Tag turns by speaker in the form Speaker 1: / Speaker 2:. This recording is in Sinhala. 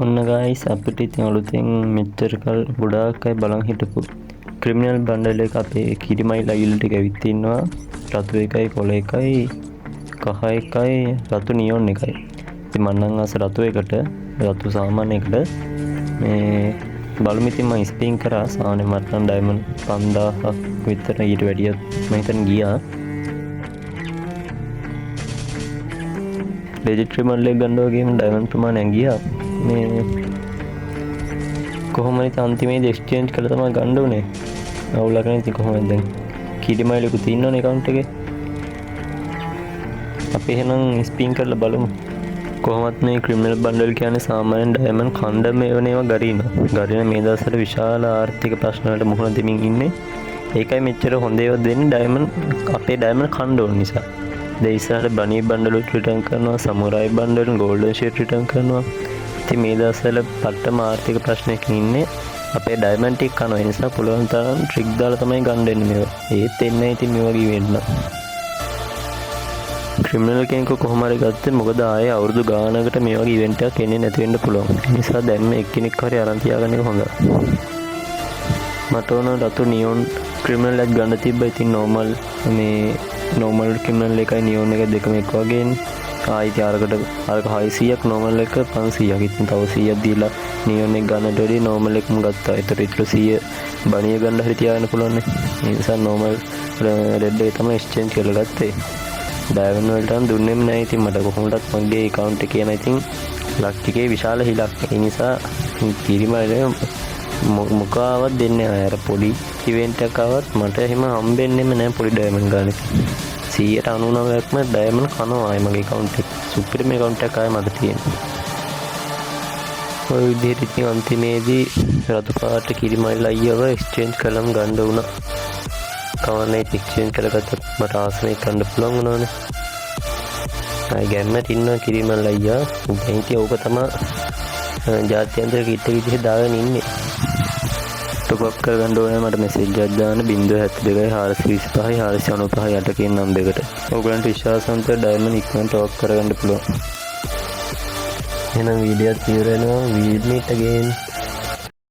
Speaker 1: ඔන්න ගයිස් අපිට ඉතින් අලුතෙන් මෙච්චර කල් ගොඩාක් අය බලන් හිටපු ක්‍රිමිනල් බන්ඩල් එක අපේ කිරිමයි ලයිව් ටික ඇවිත් ඉන්නවා. රතු එකයි කොළ එකයි කහ එකයි රතු නියොන් එකයි. ඉතින් මම නම් ආස රතු එකට රතු සාමාන්‍ය එකට මේ බලමු. ඉතින් මම ස්පින් කරා සාමාන්‍ය මට නම් ඩයමන්ඩ් 5000ක් විතර ඊට වැඩිය මම හිතන් ගියා. ලෙජිටරි මොඩල් එක ගන්න වගේම ඩයමන්ඩ් ප්‍රමාණයක් ගියා. මේ කොහොමද අන්තිමේදී එක්ස්චේන්ජ් කරලා තමයි ගන්න උනේ. අවුලක් නැහැ. ඉතින් කොහොමද දැන් කිරිමයිලක තියෙනවනේ account එකේ. අපි එහෙනම් ස්පින් කරලා බලමු. කොහොමත් මේ ක්‍රිමිනල් බන්ඩල් කියන්නේ සාමාන්‍යයෙන් ඩයමන්ඩ් කණ්ඩම ඒවනේවා ගරින මේ දවස්වල විශාල ආර්ථික ප්‍රශ්න වලට මුහුණ දෙමින් ඉන්නේ. ඒකයි මෙච්චර හොඳ ඒවා දෙන්නේ ඩයමන්ඩ් අපේ ඩයමන්ඩ් කණ්ඩ ඕන නිසා. දැන් ඉස්සරහට බනී බන්ඩල් රිටර්න් කරනවා, samurai bundle, golden sheet return කරනවා. ඉතින් මේ දවස්වල පට්ටම ආර්ථික ප්‍රශ්නයක් ඉන්නේ අපේ ඩයමන්ඩ් ටික කනවා. ඒ නිසා පුළුවන් තරම් ට්‍රික් දාලා තමයි ගන්න දෙන්නේ මේවා. ඒත් එන්නේ ඉතින් මේ වගේ වෙන්න. ක්‍රිමිනල් කෙනෙක්ව කොහොම හරි ගත්තේ මොකද ආයේ අවුරුදු ගානකට මේ වගේ ඉවෙන්ට් එකක් එන්නේ නැති වෙන්න පුළුවන්. ඒ නිසා දැන් එක්කෙනෙක් හරි අරන් තියාගන්න එක හොඳයි. මට ඕන රතු නියොන් ක්‍රිමිනල් එකක් ගන්න තිබ්බා. ඉතින් නෝමල් ක්‍රිමිනල් එකයි නියොන් එක දෙකම එක වගේනේ. ආයිත් අරක 600ක් නෝමල් එක 500ක්. ඉතින් තව 100ක් දීලා නියොන් එක ගන්නට වැඩි නෝමල් එකම ගත්තා. ඒතර 100 බණිය ගන්න හරි තියාගන්න පුළුවන් නේ. ඒ නිසා නෝමල් රෙඩ් එක තමයි එක්ස්චේන්ජ් කරලා ගත්තේ. ඩයමන්ඩ් වලට නම් දුන්නෙම නැහැ. ඉතින් මට කොහොමදත් මගේ account එකේ යන ඉතින් ලක් එකේ විශාල හිලක්. ඒ නිසා කිරිමයිලේ මොකාවත් දෙන්නේ නැහැ. අර පොඩි ඉවෙන්ට් එකක් ආවත් මට එහෙම හම්බෙන්නෙම නැහැ පොඩි ඩයමන්ඩ් ගානක්. 99%ක්ම ඩයමන්ඩ් කනවා ආයේ මගේ account එක. සුපිරිම account එකක් ආයේ මට තියෙනවා. ඔය විදිහට ඉතින් අන්තිමේදී රතු පාට කිරිමයිල අයියව එක්ස්චේන්ජ් කරලම ගන්න වුණා. කවන්නේ එක්ස්චේන්ජ් කරගත්තත් මට ආසනේ ගන්න පුළුවන් වුණානේ. ආයි ගැම්මට ඉන්නවා කිරිමයිල අයියා. දැන් ඉතින් ඕක තමයි ජාත්‍යන්තර කිට් එක විදිහට දාගෙන ඉන්නේ. ටොප් අප් කරගන්න ඕනේ. මට මෙසේජ් එකක් දාන්න 072 425 495 8 කියන නම්බර් එකට. ඔයගලන්ට විශ්වාසන්ත ඩයමන්ඩ් ඉක්මනට ටොප් කරගන්න පුළුවන්. එහෙනම් වීඩියෝ ඉවර වෙනවා. We meet again.